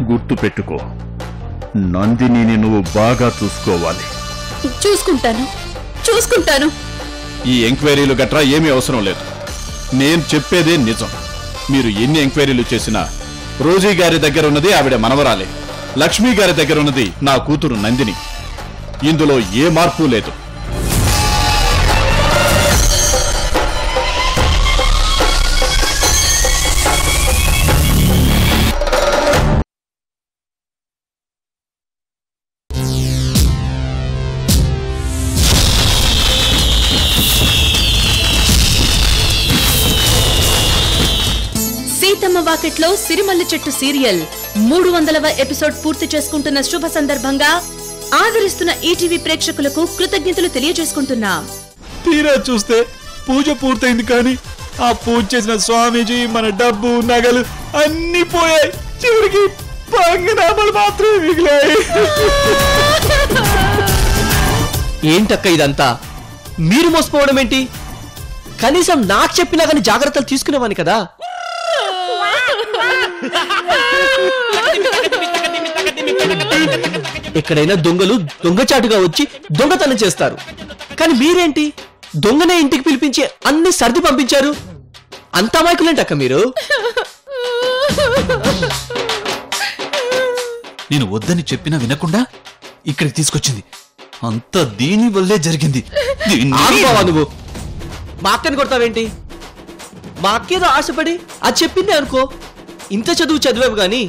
గుర్తు పెట్టుకో, నందినిని నువ్వు బాగా చూసుకోవాలి. చూసుకుంటాను. ఈ ఎంక్వైరీలు గట్రా ఏమీ అవసరం లేదు. నేను చెప్పేదే నిజం. మీరు ఎన్ని ఎంక్వైరీలు చేసినా రోజీ గారి దగ్గర ఉన్నది ఆవిడ మనవరాలే, లక్ష్మీ గారి దగ్గర ఉన్నది నా కూతురు నందిని. ఇందులో ఏ మార్పు లేదు. సీతమ్మ వాకిట్లో సిరిమల్లి చెట్టు సీరియల్ 300వ ఎపిసోడ్ పూర్తి చేసుకుంటున్న శుభ సందర్భంగా ఆదరిస్తున్న ఈటీవీ ప్రేక్షకులకు కృతజ్ఞతలు తెలియజేసుకుంటున్నాం. తీరా చూస్తే పూజ పూర్తయింది, కానీ ఆ పూజ చేసిన స్వామీజీ మన డబ్బు నగలు అన్ని పోయాయి. చివరికి పంగనామాలు మాత్రమే మిగిలాయి. ఏంటక్క ఇదంతా? మీరు మోసపోవడం ఏంటి? కనీసం నాకు చెప్పినా కానీ జాగ్రత్తలు తీసుకునేవాని కదా. ఎక్కడైనా దొంగలు దొంగచాటుగా వచ్చి దొంగతనం చేస్తారు, కానీ మీరేంటి దొంగనే ఇంటికి పిలిపించి అన్ని సర్ది పంపించారు. అంత అమాయకులేంటక్క మీరు? నేను వద్దని చెప్పినా వినకుండా ఇక్కడికి తీసుకొచ్చింది. అంతా దీని వల్లే జరిగింది. నువ్వు మా అక్కని కొడతావేంటి? మా అక్కేదో ఆశపడి అది చెప్పిందే అనుకో. ఇంత చదువు చదివావు గాని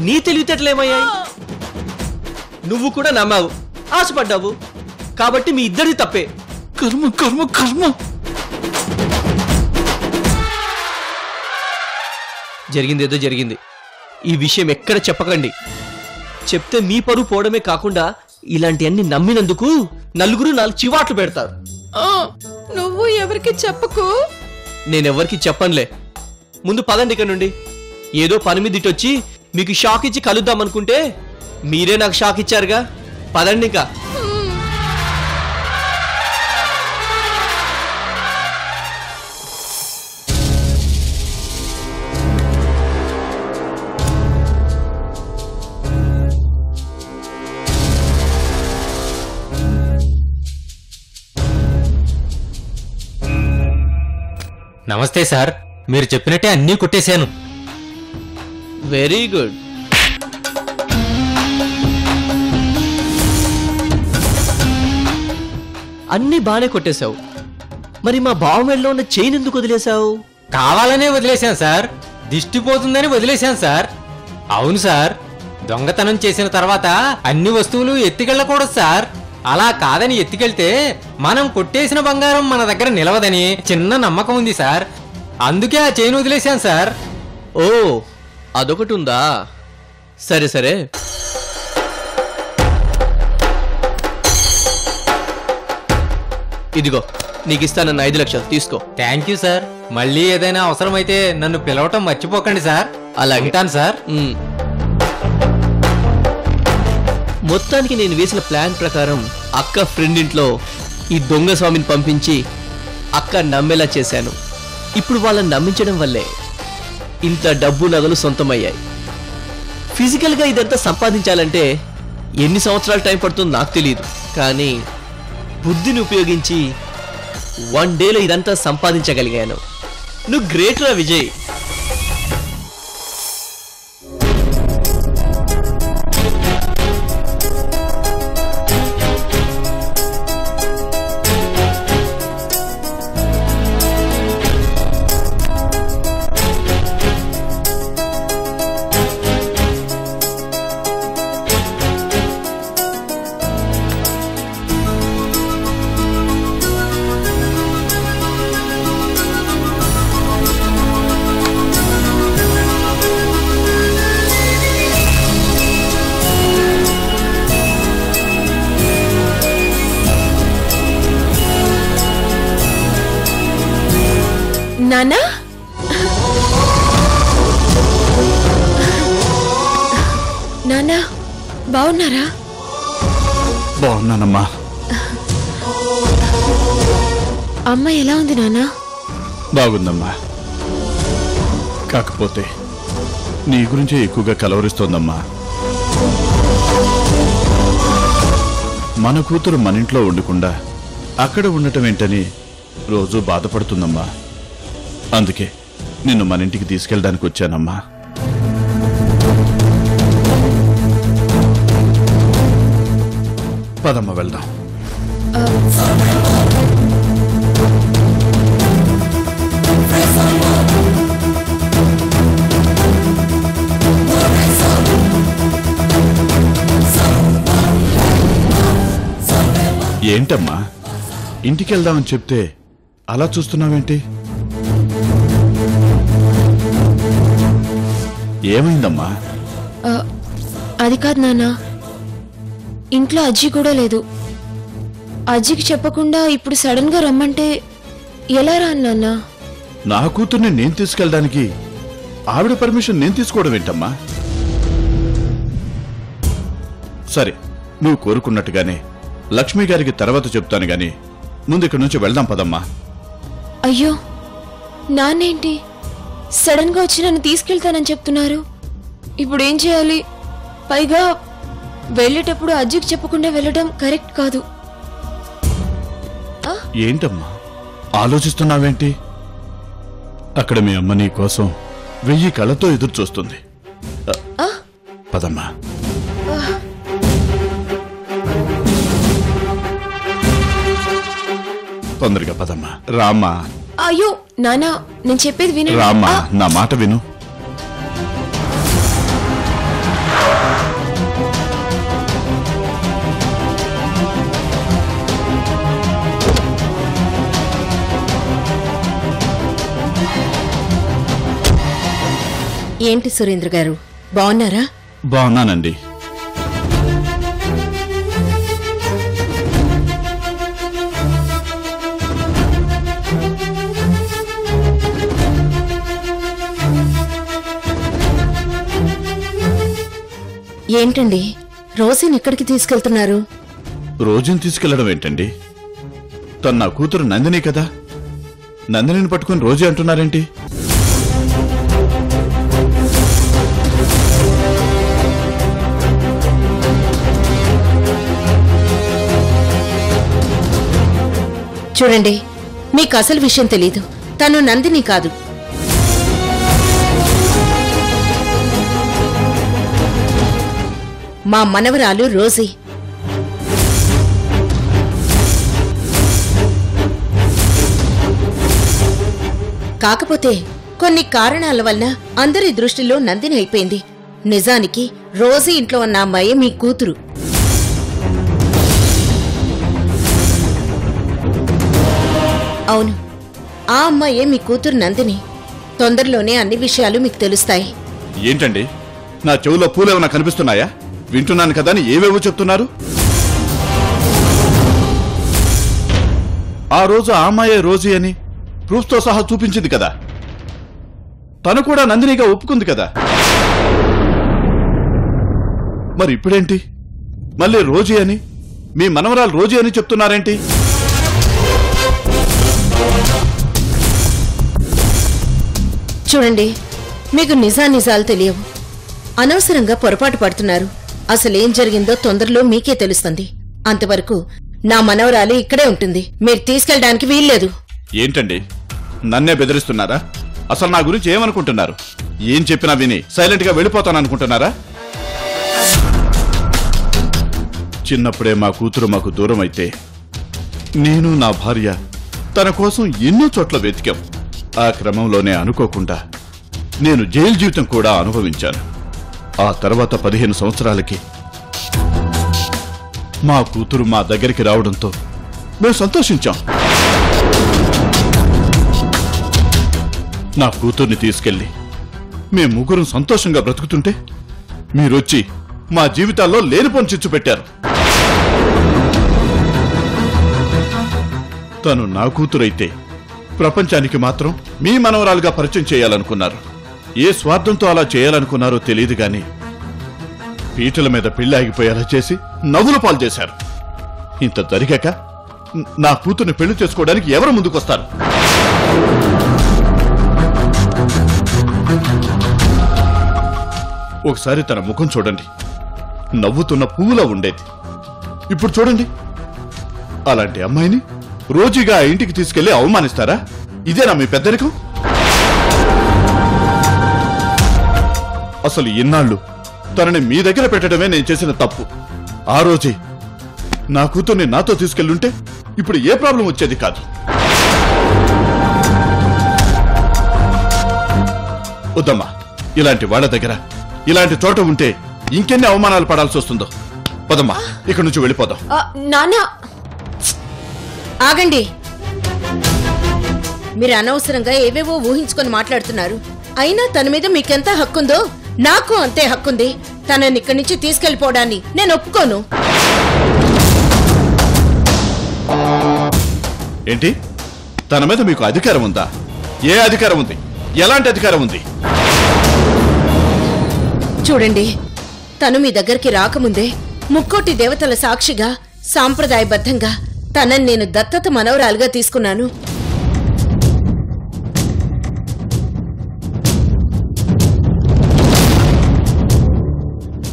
నీ తెలివితేటలేమయ్యాయి? నువ్వు కూడా నమ్మావు, ఆశపడ్డావు, కాబట్టి మీ ఇద్దరిది తప్పే. కర్మ కర్మ కర్మ. జరిగిందేదో జరిగింది. ఈ విషయం ఎక్కడ చెప్పకండి. చెప్తే మీ పరువు పోవడమే కాకుండా ఇలాంటి అన్ని నమ్మినందుకు నలుగురు 4 చివాట్లు పెడతారు. నువ్వు ఎవరికి చెప్పకు. నేనెవరికి చెప్పనులే. ముందు పదండి ఇక్కడ నుండి. ఏదో పని మీద ఇటొచ్చి మీకు షాక్ ఇచ్చి కలుద్దామనుకుంటే మీరే నాకు షాక్ ఇచ్చారుగా. పదండి ఇంకా. నమస్తే సార్, మీరు చెప్పినట్టే అన్నీ కొట్టేశాను. Very good. అన్ని బానే కొట్టేశావు. మరి మా బావమెడలో ఉన్న చైన్ ఎందుకు వదిలేశావు? కావాలనే వదిలేశాను సార్. దిష్టి పోతుందని వదిలేశాను సార్. అవును సార్, దొంగతనం చేసిన తర్వాత అన్ని వస్తువులు ఎత్తికెళ్ళకూడదు సార్. అలా కాదని ఎత్తికెళ్తే మనం కొట్టేసిన బంగారం మన దగ్గర నిలవదని చిన్న నమ్మకం ఉంది సార్. అందుకే ఆ చైన్ వదిలేశాను సార్. ఓ, అదొకటి ఉందా? సరే సరే. ఇదిగో నీకు ఇస్తానన్న 5 లక్షలు తీసుకో. Thank you sir. మళ్ళీ ఏదైనా అవసరమైతే నన్ను పిలవటం మర్చిపోకండి సార్. అలాగే ఉంటాను సార్. మొత్తానికి నేను వేసిన ప్లాన్ ప్రకారం అక్క ఫ్రెండ్ ఇంట్లో ఈ దొంగ స్వామిని పంపించి అక్క నమ్మేలా చేశాను. ఇప్పుడు వాళ్ళని నమ్మించడం వల్లే ఇంత డబ్బు నగలు సొంతమయ్యాయి. ఫిజికల్గా ఇదంతా సంపాదించాలంటే ఎన్ని సంవత్సరాలు టైం పడుతుందో నాకు తెలియదు, కానీ బుద్ధిని ఉపయోగించి 1 డేలో ఇదంతా సంపాదించగలిగాను. నువ్వు గ్రేట్ రా విజయ్. నానా, నానా బాగున్నారా? బాగున్నానమ్మా. అమ్మ ఎలా ఉంది నానా? బాగుందమ్మా. కాకపోతే నీ గురించే ఎక్కువగా కలవరిస్తోందమ్మా. మన కూతురు మన ఇంట్లో ఉండకుండా అక్కడ ఉండటం ఏంటని రోజూ బాధపడుతుందమ్మా. అందుకే నిన్ను మన ఇంటికి తీసుకెళ్ళడానికి వచ్చానమ్మా. పదమ్మ వెళ్దాం. ఏంటమ్మా, ఇంటికి వెళ్దామని చెప్తే అలా చూస్తున్నావేంటి? ఏమైందమ్మా? అది కాదు నాన్న, ఇంట్లో అజ్జి కూడా లేదు. అజ్జికి చెప్పకుండా ఇప్పుడు సడన్ గా రమ్మంటే ఎలా రాను నాన్న? నా కూతుర్ని నేను తీసుకెళ్ళడానికి ఆవిడ పర్మిషన్ నేను తీసుకోవడం ఏంటమ్మా? సరే, నువ్వు కోరుకున్నట్టుగానే లక్ష్మి గారికి తర్వాత చెప్తాను గాని ముందు ఇక్కడి నుంచి వెళ్దాం పదమ్మా. అయ్యో, నాన్నేంటి సడన్ గా వచ్చి నన్ను తీసుకెళ్తానని చెప్తున్నారు? ఇప్పుడు ఏం చేయాలి? పైగా వెళ్ళేటప్పుడు అజ్జికి చెప్పకుండా వెళ్ళడం కరెక్ట్ కాదు. ఏంటమ్మా ఆలోచిస్తున్నావేంటి? అక్కడ మీ అమ్మ నీ కోసం 1000 కళ్ళతో ఎదురు చూస్తుంది. పదమ్మా. తొందరగా పదమ్మా. రామ్మా. అయ్యో నానా, నేను చెప్పేది వినండి. రామ్మా, నా మాట విను. ఏంటి సురేంద్ర గారు, బాగున్నారా? బాగున్నానండి. ఏంటండి, రోజుని ఎక్కడికి తీసుకెళ్తున్నారు? రోజుని తీసుకెళ్లడం ఏంటండి? తను నా కూతురు నందిని కదా. నందినిని పట్టుకుని రోజే అంటున్నారేంటి? చూడండి, మీకు అసలు విషయం తెలీదు. తను నందిని కాదు. మా మనవరాలు రోజీ. కాకపోతే కొన్ని కారణాల వల్ల అందరి దృష్టిలో నందిని అయిపోయింది. నిజానికి రోజీ ఇంట్లో ఉన్న అమ్మాయి మీ కూతురు. అవును, ఆ అమ్మాయే మీ కూతురు నందిని. తొందరలోనే అన్ని విషయాలు మీకు తెలుస్తాయి. ఏంటండి, నా చెవులో పూలేమన్నా కనిపిస్తున్నాయా? వింటున్నాను కదా అని ఏవేవో చెప్తున్నారు. ఆ రోజు ఆ అమ్మాయే రోజీ అని ప్రూఫ్తో సహా చూపించింది కదా. తను కూడా నందినిగా ఒప్పుకుంది కదా. మరి ఇప్పుడేంటి మళ్ళీ రోజీ అని, మీ మనవరాలు రోజీ అని చెప్తున్నారేంటి? చూడండి, మీకు నిజాలు తెలియవు. అనవసరంగా పొరపాటు పడుతున్నారు. అసలేం జరిగిందో తొందరలో మీకే తెలుస్తుంది. అంతవరకు నా మనవరాలు ఇక్కడే ఉంటుంది. మీరు తీసుకెళ్ళడానికి వీల్లేదు. ఏంటండి, నన్నే బెదిరిస్తున్నారా? అసలు నా గురించి ఏమనుకుంటున్నారు? ఏం చెప్పినా విని సైలెంట్ గా వెళ్ళిపోతాననుకుంటున్నారా? చిన్నప్పుడే మా కూతురు మాకు దూరం అయితే నేను నా భార్య తన కోసం ఎన్నో చోట్ల వెతికాం. ఆ క్రమంలోనే అనుకోకుండా నేను జైలు జీవితం కూడా అనుభవించాను. ఆ తర్వాత 15 సంవత్సరాలకి మా కూతురు మా దగ్గరికి రావడంతో మేము సంతోషించాం. నా కూతుర్ని తీసుకెళ్లి మేము ముగ్గురం సంతోషంగా బ్రతుకుతుంటే మీరొచ్చి మా జీవితాల్లో లేనిపోని చిచ్చు పెట్టారు. తను నా కూతురైతే ప్రపంచానికి మాత్రం మీ మనవరాలుగా పరిచయం చేయాలనుకున్నారు. ఏ స్వార్థంతో అలా చేయాలనుకున్నారో తెలియదు గాని పీటల మీద పెళ్లి ఆగిపోయేలా చేసి నవ్వుల పాలు చేశారు. ఇంత జరిగాక నా కూతుర్ని పెళ్లి చేసుకోవడానికి ఎవరు ముందుకొస్తారు? ఒకసారి తన ముఖం చూడండి, నవ్వుతున్న పువ్వులా ఉండేది. ఇప్పుడు చూడండి, అలాంటి అమ్మాయిని రోజుగా ఆ ఇంటికి తీసుకెళ్లి అవమానిస్తారా? ఇదేనా మీ పెద్దరికం? అసలు ఇన్నాళ్ళు తనని మీ దగ్గర పెట్టడమే నేను చేసిన తప్పు. ఆ రోజే నా కూతుర్ని నాతో తీసుకెళ్ళుంటే ఇప్పుడు ఏ ప్రాబ్లం వచ్చేది కాదు. వద్దమ్మా, ఇలాంటి వాళ్ళ దగ్గర ఇలాంటి చోట ఉంటే ఇంకెన్ని అవమానాలు పడాల్సి వస్తుందో. పదమ్మా, ఇక్కడి నుంచి వెళ్ళిపోదాం. నాన్న ఆగండి. మీరు అనవసరంగా ఏవేవో ఊహించుకొని మాట్లాడుతున్నారు. అయినా తన మీద మీకెంత హక్కుందో నాకు అంతే హక్కుంది. తనని ఇక్కడి నుంచి తీసుకెళ్లిపోవడాన్ని నేను ఒప్పుకోను. ఏంటి? తన మీద మీకు అధికారం ఉందా? ఏ అధికారం ఉంది? ఎలాంటి అధికారం ఉంది? చూడండి, తను మీ దగ్గరికి రాకముందే ముక్కోటి దేవతల సాక్షిగా సాంప్రదాయబద్ధంగా తనని నేను దత్తత మనవరాలుగా తీసుకున్నాను.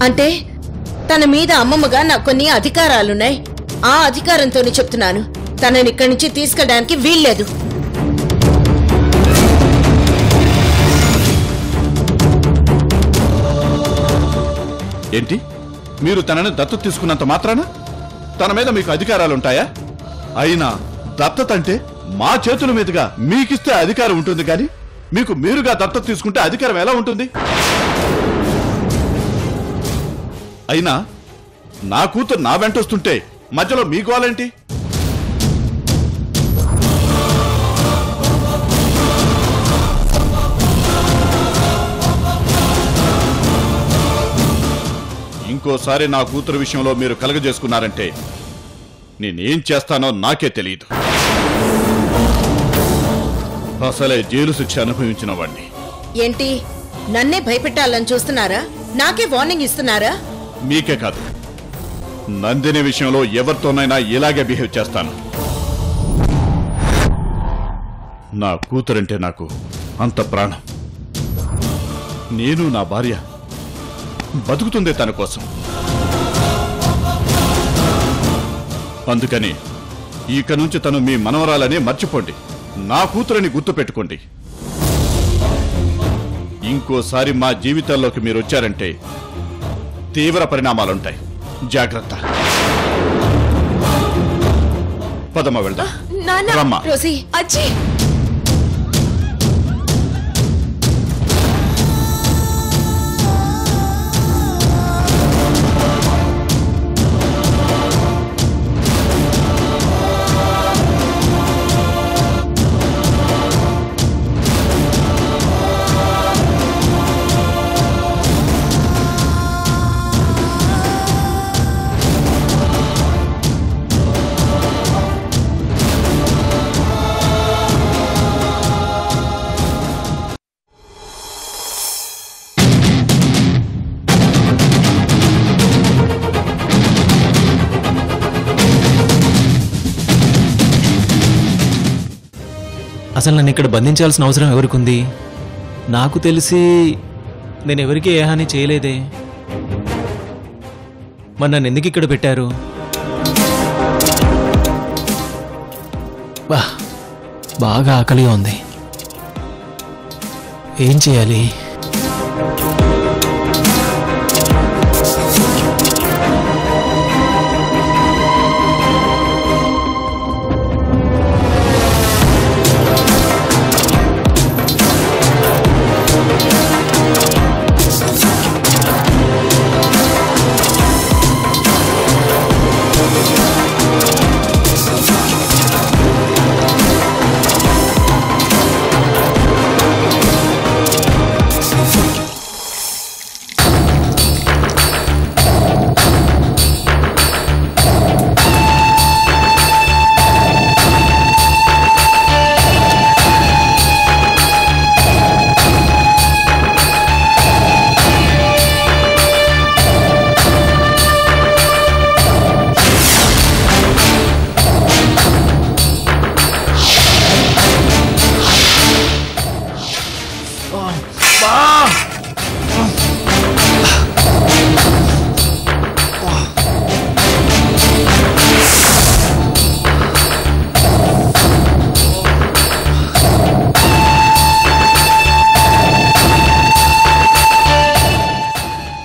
అంటే తన మీద అమ్మమ్మగా నాకు కొన్ని అధికారాలున్నాయి. ఆ అధికారంతోనే చెప్తున్నాను, తనని ఇక్కడి నుంచి తీసుకెళ్ళడానికి వీల్లేదు. ఏంటి? మీరు తనని దత్తత తీసుకున్నంత మాత్రాన తన మీద మీకు అధికారాలుంటాయా? అయినా దత్తత అంటే మా చేతుల మీదుగా మీకిస్తే అధికారం ఉంటుంది, కానీ మీకు మీరుగా దత్తత తీసుకుంటే అధికారం ఎలా ఉంటుంది? అయినా నా కూతురు నా వెంటొస్తుంటే మధ్యలో మీ గోలేంటి? ఇంకోసారి నా కూతురు విషయంలో మీరు కలగజేసుకున్నారంటే నేనేం చేస్తానో నాకే తెలియదు. అసలే జైలు శిక్ష అనుభవించిన వాణ్ణి. ఏంటి, నన్నే భయపెట్టాలని చూస్తున్నారా? నాకే వార్నింగ్ ఇస్తున్నారా? మీకే కాదు, నందిని విషయంలో ఎవరితోనైనా ఇలాగే బిహేవ్ చేస్తాను. నా కూతురంటే నాకు అంత ప్రాణం. నేను నా భార్య బతుకుతుందే తన కోసం. అందుకని ఇక నుంచి తను మీ మనవరాలని మర్చిపోండి. నా కూతురని గుర్తు పెట్టుకోండి. ఇంకోసారి మా జీవితాల్లోకి మీరు వచ్చారంటే తీవ్ర పరిణామాలుంటాయి. జాగ్రత్త. పదమ్మ, వెళ్దాం. రమ్మా. రోసి, అజ్జీ అసలు నన్ను ఇక్కడ బంధించాల్సిన అవసరం ఎవరికుంది? నాకు తెలిసి నేను ఎవరికీ ఏ హాని చేయలేదే. మరి నన్ను ఎందుకు ఇక్కడ పెట్టారు? బాగా ఆకలిగా ఉంది. ఏం చేయాలి?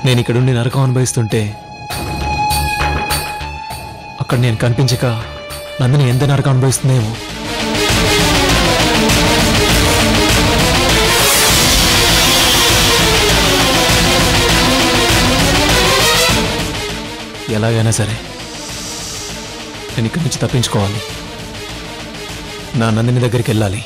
నేను ఇక్కడుండి నరకం అనుభవిస్తుంటే అక్కడ నేను కనిపించక నందిని ఎంత నరకం అనుభవిస్తుందేమో. ఎలాగైనా సరే నేను ఇక్కడి నుంచి తప్పించుకోవాలి. నా నందిని దగ్గరికి వెళ్ళాలి.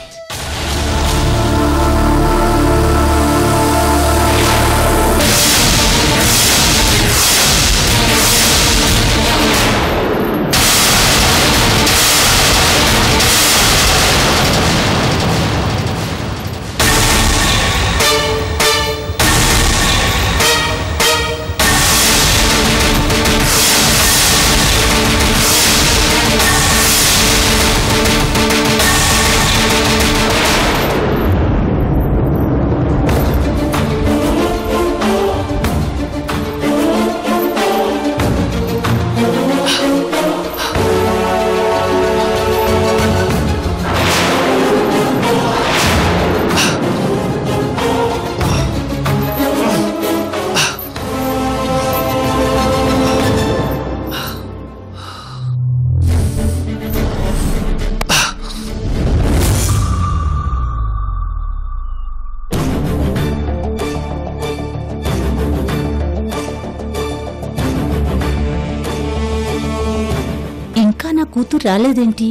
ఇంకా నా కూతురు రాలేదేంటి?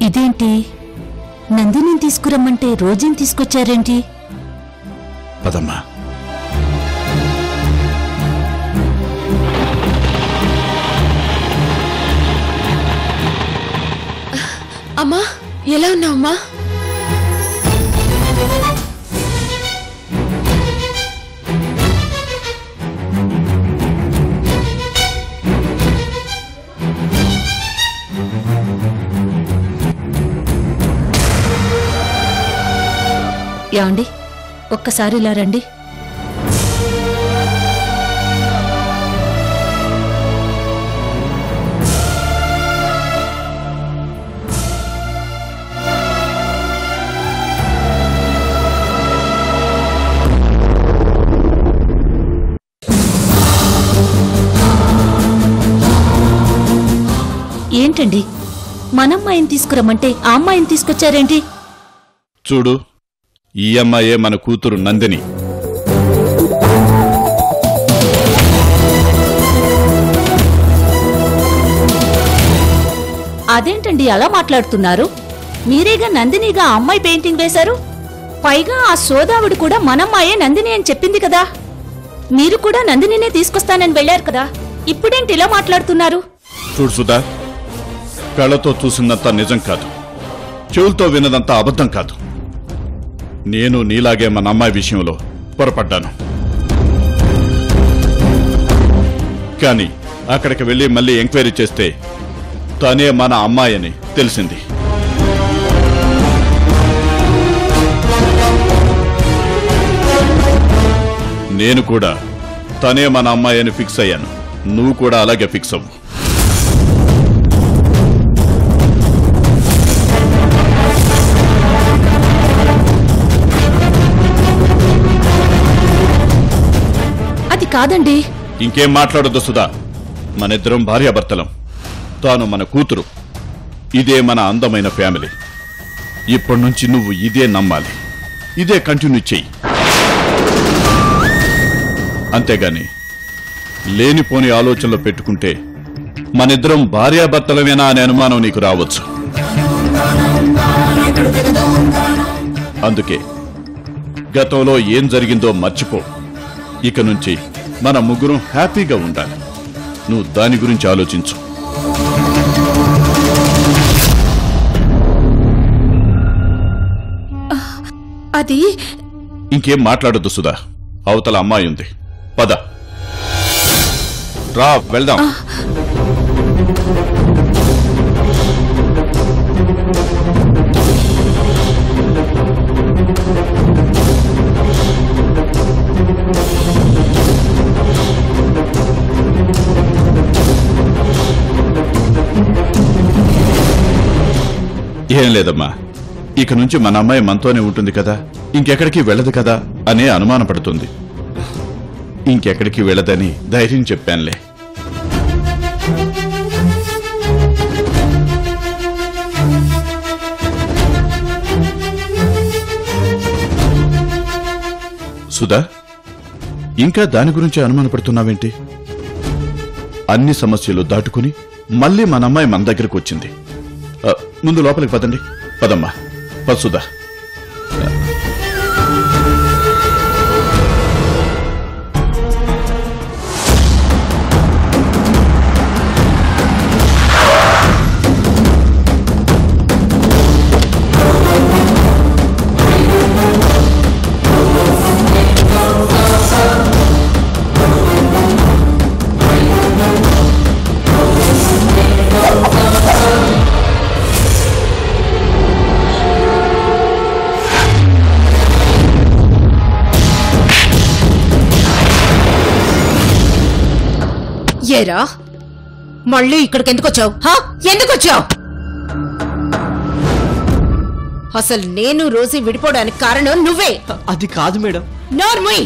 ఇదేంటి, నందిని తీసుకురమ్మంటే రోజుని తీసుకొచ్చారేంటి? పదమ్మా. అమ్మా, ఎలా ఉన్నావమ్మా? యాండి, ఒక్కసారి ఇలా రండి. ఏంటండి, మనమ్మాయిని తీసుకురమ్మంటే ఆ అమ్మాయిని తీసుకొచ్చారేంటి? చూడు, ఈ అమ్మాయే మన కూతురు నందిని. అదేంటండి అలా మాట్లాడుతున్నారు? మీరేగా నందినిగా ఆ అమ్మాయి పెయింటింగ్ వేశారు. పైగా ఆ సోదావుడు కూడా మనమ్మాయే నందిని అని చెప్పింది కదా. మీరు కూడా నందినినే తీసుకొస్తానని వెళ్లారు కదా. ఇప్పుడేంటి ఇలా మాట్లాడుతున్నారు? చూడు సుధా, కళ్ళతో చూసినంత నిజం కాదు, చెవులతో విన్నదంతా అబద్ధం కాదు. నేను నీలాగే మన అమ్మాయి విషయంలో పొరపడ్డాను. కానీ అక్కడికి వెళ్లి మళ్ళీ ఎంక్వైరీ చేస్తే తనే మన అమ్మాయి అని తెలిసింది. నేను కూడా తనే మన అమ్మాయి అని ఫిక్స్ అయ్యాను. నువ్వు కూడా అలాగే ఫిక్స్ అవ్వు. అది కాదండి. ఇంకేం మాట్లాడొద్దు సుధా. మనిద్దరం భార్యాభర్తలం. తాను మన కూతురు. ఇదే మన అందమైన ఫ్యామిలీ. ఇప్పటి నుంచి నువ్వు ఇదే నమ్మాలి, ఇదే కంటిన్యూ చెయ్యి. అంతేగాని లేనిపోని ఆలోచనలో పెట్టుకుంటే మనిద్దరం భార్యాభర్తలమేనా అనే అనుమానం నీకు రావచ్చు. అందుకే గతంలో ఏం జరిగిందో మర్చిపో. ఇక నుంచి మన ముగ్గురం హ్యాపీగా ఉండాలి. నువ్వు దాని గురించి ఆలోచించు. అది ఇంకేం మాట్లాడొద్దు సుధా. అవతల అమ్మాయి ఉంది. పద రా వెళ్దాం. ఏం లేదమ్మా, ఇక నుంచి మన అమ్మాయి మనతోనే ఉంటుంది కదా, ఇంకెక్కడికి వెళ్ళదు కదా అనే అనుమాన పడుతుంది. ఇంకెక్కడికి వెళ్ళదని ధైర్యం చెప్పానులే. సుధా, ఇంకా దాని గురించి అనుమానపడుతున్నావేంటి? అన్ని సమస్యలు దాటుకుని మళ్ళీ మన అమ్మాయి మన దగ్గరకు వచ్చింది. ముందు లోపలికి పదండి. పదమ్మా, పద సుధా. ఏరా, మళ్ళీ ఇక్కడికి ఎందుకు వచ్చావు? ఎందుకు వచ్చావు? అసలు నేను రోజు విడిపోవడానికి కారణం నువ్వే. అది కాదు మేడం. నోర్ముయ్,